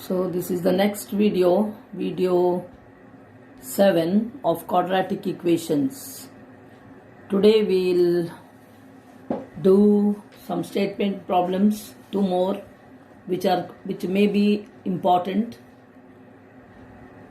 So this is the next video 7 of quadratic equations. Today we'll do some statement problems, two more, which may be important.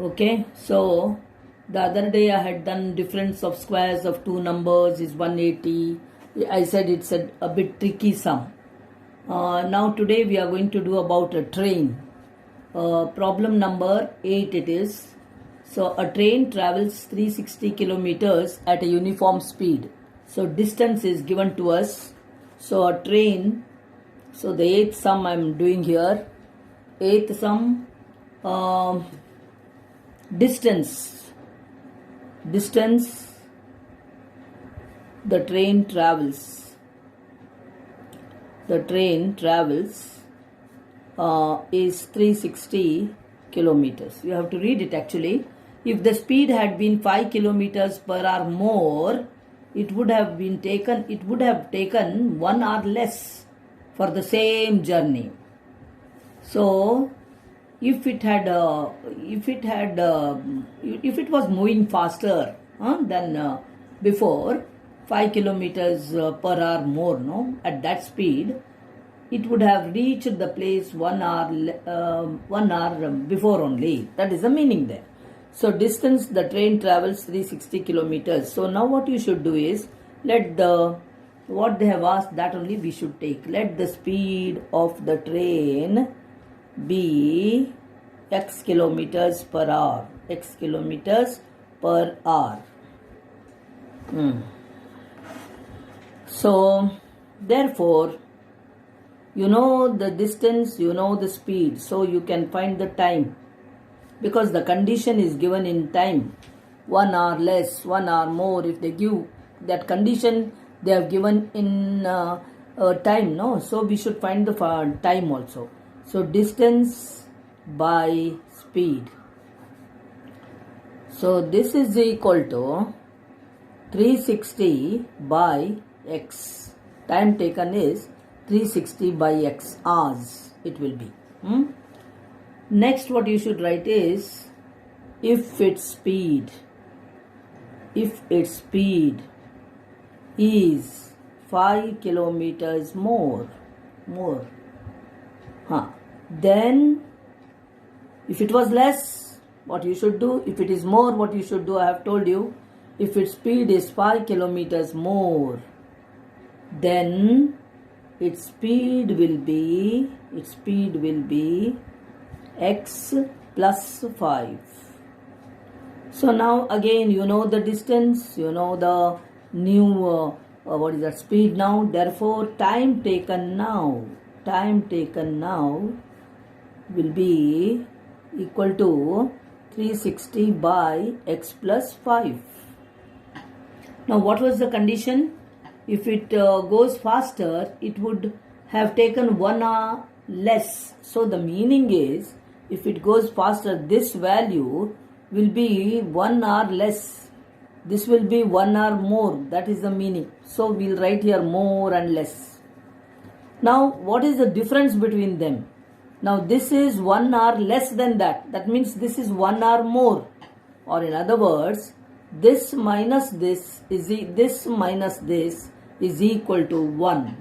Okay, so the other day I had done difference of squares of two numbers is 180. I said it's a bit tricky sum. Now today we are going to do about a train. Problem number 8 it is. So a train travels 360 kilometers at a uniform speed. So distance is given to us. So a train, so the 8th sum I am doing here. 8th sum, distance, the train travels. The train travels is 360 kilometers. You have to read it actually. If the speed had been 5 kilometers per hour more, it would have taken 1 hour less for the same journey. So if it was moving faster than before, 5 kilometers per hour more, at that speed, it would have reached the place 1 hour before only. That is the meaning there. So distance, the train travels 360 kilometers. So now what you should do is, what they have asked, that only we should take. Let the speed of the train be x kilometers per hour. X kilometers per hour. So therefore, you know the distance, you know the speed, so you can find the time, because the condition is given in time. 1 hour less, 1 hour more. If they give that condition, they have given in time, no? So we should find the time also. So distance by speed. So this is equal to 360 by x. Time taken is 360 by x, hours it will be. Next what you should write is, if its speed is 5 kilometers more, then if it was less, what you should do? If it is more, what you should do? I have told you, if its speed is 5 kilometers more, then its speed will be x plus 5. So now again, you know the distance, you know the new speed now. Therefore time taken now will be equal to 360 by x plus 5. Now what was the condition? If it goes faster, it would have taken 1 hour less. So the meaning is, if it goes faster, this value will be 1 hour less. This will be 1 hour more. That is the meaning. So we'll write here more and less. Now what is the difference between them? Now this is 1 hour less than that. That means this is 1 hour more. Or in other words, this minus this is equal to 1.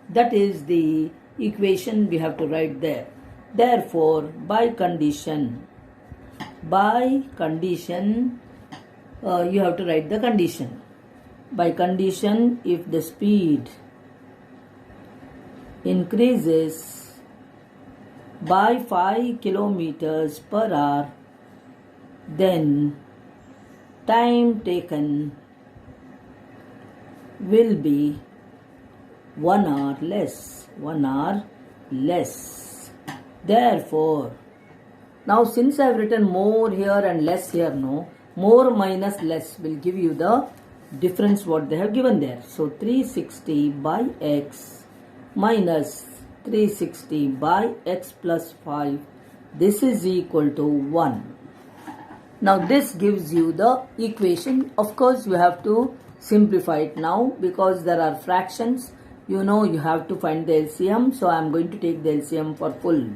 That is the equation we have to write there. Therefore, by condition, you have to write the condition. By condition, if the speed increases by 5 kilometers per hour, then time taken will be 1 hour less. Therefore, now since I have written more here and less here, more minus less will give you the difference what they have given there. So 360 by x minus 360 by x plus 5, this is equal to 1. Now this gives you the equation. Of course you have to simplify it now, because there are fractions. You have to find the LCM. So I am going to take the LCM for full.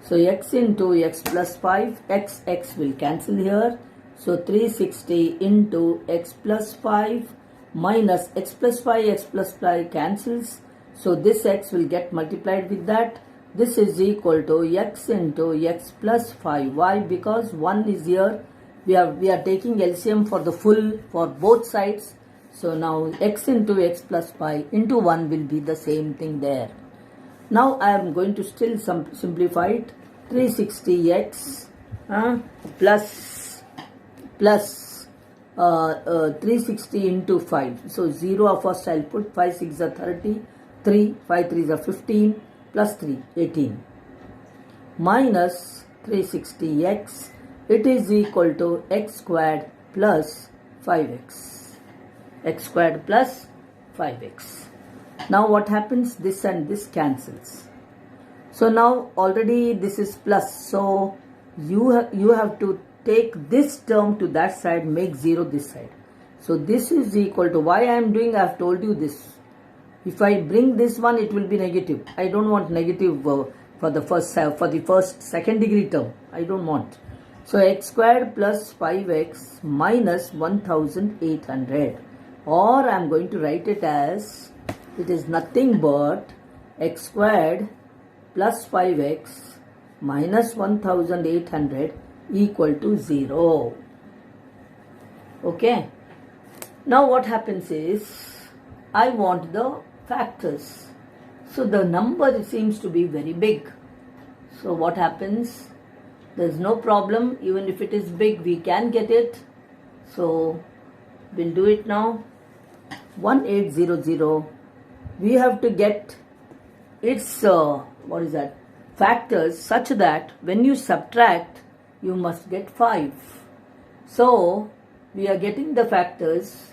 So x into x plus 5, x will cancel here. So 360 into x plus 5 minus x plus 5 cancels. So this x will get multiplied with that. This is equal to x into x plus 5. Why? Because 1 is here. We are taking LCM for the full, for both sides. So now x into x plus 5 into 1 will be the same thing there. Now I am going to still simplify it. 360x plus 360 into 5. So 0 first I'll put, 5 6 are 30, 3, 5 3 are 15, plus 3, 18. Minus 360x, it is equal to x squared plus 5x. X squared plus 5x. Now what happens? This and this cancels. So now already this is plus. So you have to take this term to that side, make 0 this side. So this is equal to, why I am doing, I have told you this. If I bring this one, it will be negative. I don't want negative for the first second degree term. I don't want. So x squared plus 5x minus 1800. Or I am going to write it as, it is nothing but x squared plus 5x minus 1800 equal to 0. Okay. Now what happens is, I want the factors. So the number seems to be very big. So what happens? There is no problem. Even if it is big, we can get it. So we'll do it now. 1800. We have to get its factors such that when you subtract, you must get 5. So we are getting the factors.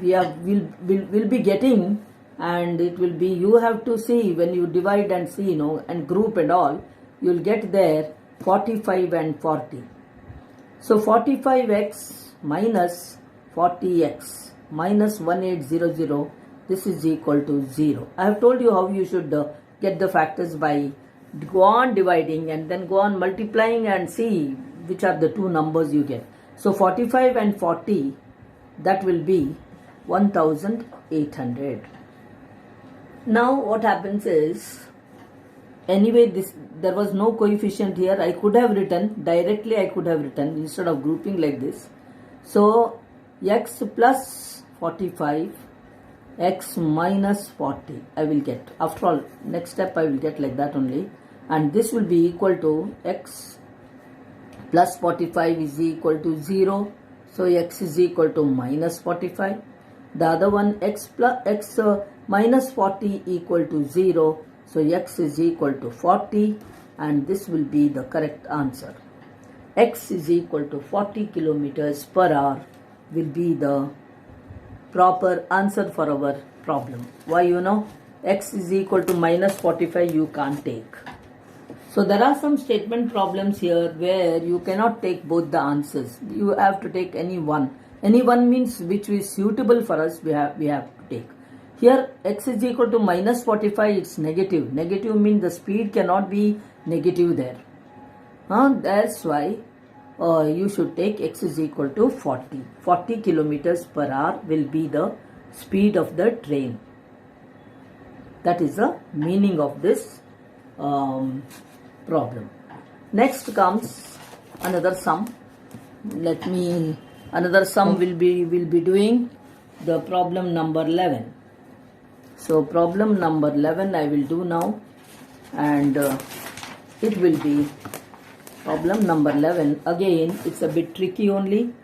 We'll be getting, and it will be, you have to see when you divide and see, and group and all, you'll get there 45 and 40. So 45x minus 40x minus 1800, this is equal to 0. I have told you how you should get the factors, by go on dividing and then go on multiplying and see which are the two numbers you get. So 45 and 40, that will be 1800. Now what happens is, anyway, there was no coefficient here. I could have written directly, instead of grouping like this. So x plus 45, x minus 40 I will get. After all, next step I will get like that only. And this will be equal to x plus 45 is equal to 0. So x is equal to minus 45. The other one, x minus 40 equal to 0. So x is equal to 40, and this will be the correct answer. X is equal to 40 kilometers per hour will be the proper answer for our problem. Why? X is equal to minus 45 you can't take. So there are some statement problems here where you cannot take both the answers. You have to take any one. Any one means which is suitable for us, we have to take. Here x is equal to minus 45, it's negative. Negative means the speed cannot be negative there. That's why you should take x is equal to 40. 40 kilometers per hour will be the speed of the train. That is the meaning of this problem. Next comes another sum. Another sum will be doing the problem number 11. So problem number 11 I will do now, and it will be problem number 11. Again, it's a bit tricky only.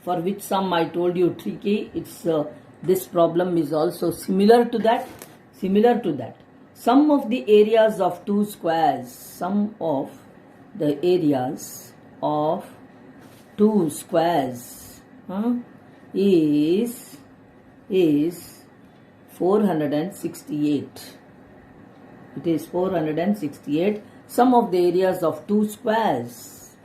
For which sum I told you tricky. It's this problem is also similar to that. Sum of the areas of two squares. Sum of the areas of two squares is 468. It is 468. Sum of the areas of two squares.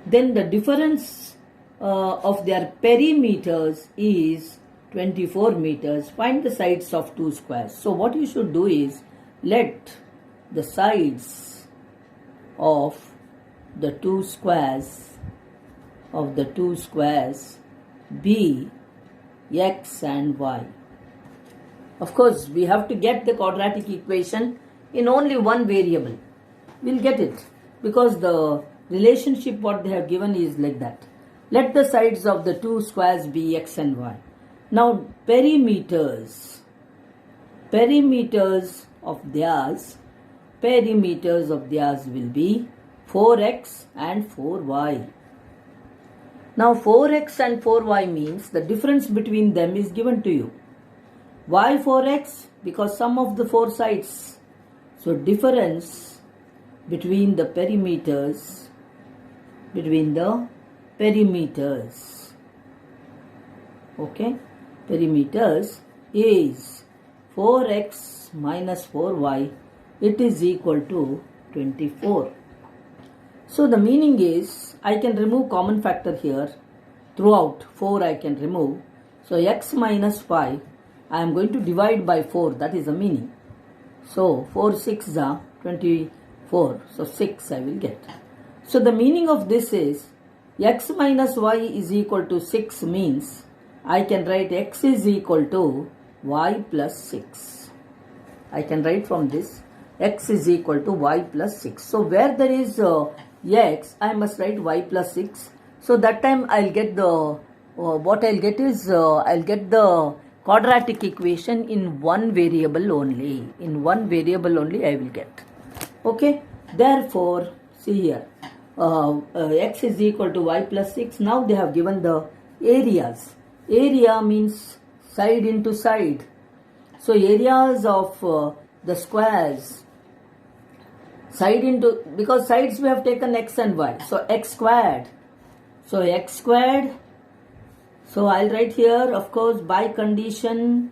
Then the difference of their perimeters is 24 meters. Find the sides of two squares. So what you should do is, let the sides of the two squares be x and y. Of course, we have to get the quadratic equation in only one variable. We'll get it because the relationship what they have given is like that. Let the sides of the two squares be x and y. Now perimeters of theirs will be 4x and 4y. Now 4x and 4y means the difference between them is given to you. Why 4x? Because sum of the four sides. So difference between the perimeters okay, perimeters is 4x minus 4y. It is equal to 24. So the meaning is I can remove common factor here. Throughout 4 I can remove. So x minus 5 I am going to divide by 4. That is the meaning. So 4 6 are 24. So 6 I will get. So the meaning of this is x minus y is equal to 6 means I can write x is equal to y plus 6. I can write from this x is equal to y plus 6. So where there is x, I must write y plus 6. So that time I'll get the, what I'll get is, I'll get the quadratic equation in one variable only. In one variable only I will get. Okay. Therefore, see here, x is equal to y plus 6. Now they have given the areas. Area means side into side. So areas of the squares, side into, because sides we have taken x and y. So x squared. So x squared. So I'll write here, of course, by condition.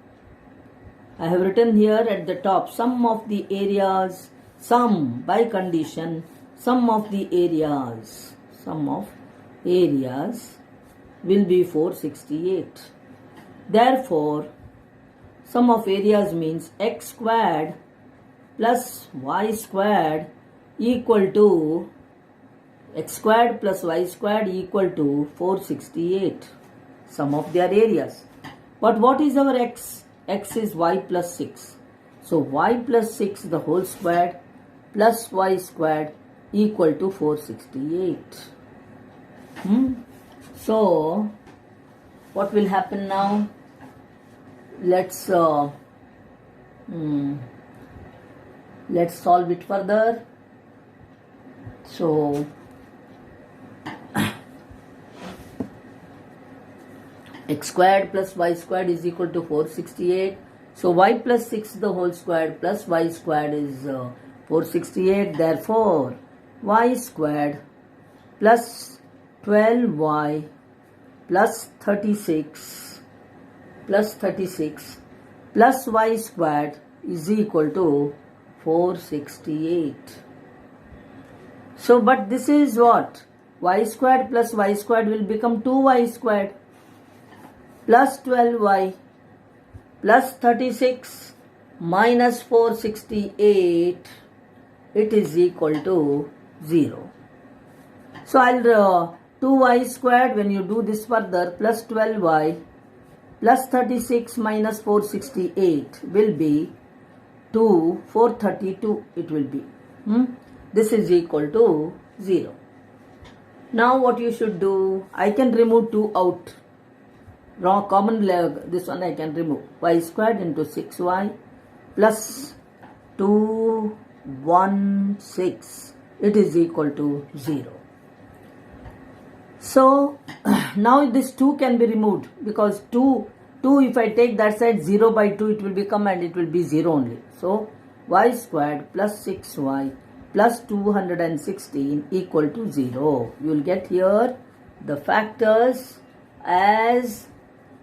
I have written here at the top, sum of the areas, sum by condition, sum of the areas will be 468. Therefore, sum of areas means x squared plus y squared equal to x squared plus y squared equal to 468. Sum of their areas. But what is our x? X is y plus 6. So y plus 6 the whole squared plus y squared equal to 468. So what will happen now? Let's solve it further. So x squared plus y squared is equal to 468. So y plus 6 the whole squared plus y squared is 468. Therefore, y squared plus 12y plus 36 plus y squared is equal to 468. So, but this is what? Y squared plus y squared will become 2y squared plus 12y plus 36 minus 468. It is equal to 0. So I'll 2y squared, when you do this further, plus 12y plus 36 minus 468 will be 432 it will be. This is equal to 0. Now what you should do, I can remove 2 out. Wrong common leg, this one I can remove. Y squared into 6y plus 216. It is equal to 0. So now this 2 can be removed because 2 if I take that side 0 by 2 it will become and it will be 0 only. So y squared plus 6y plus 216 equal to 0. You will get here the factors as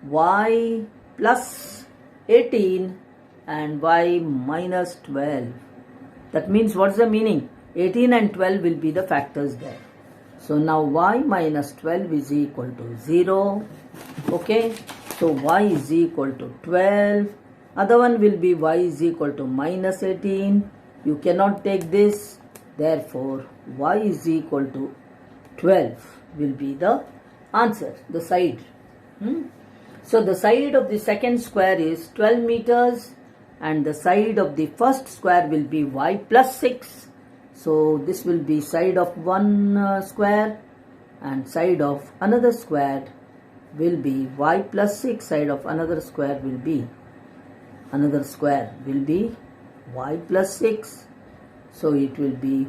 y plus 18 and y minus 12. That means what's the meaning? 18 and 12 will be the factors there. So now y minus 12 is equal to 0. Okay. So y is equal to 12. Other one will be y is equal to minus 18. You cannot take this. Therefore, y is equal to 12 will be the answer, the side. So the side of the second square is 12 meters and the side of the first square will be y plus 6. So this will be side of one square and side of another square will be y plus 6. Side of another square will be y plus 6. So it will be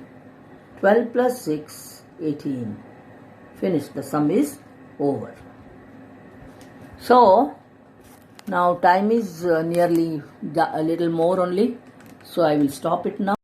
12 plus 6, 18. Finished. The sum is over. So now time is nearly a little more only. So I will stop it now.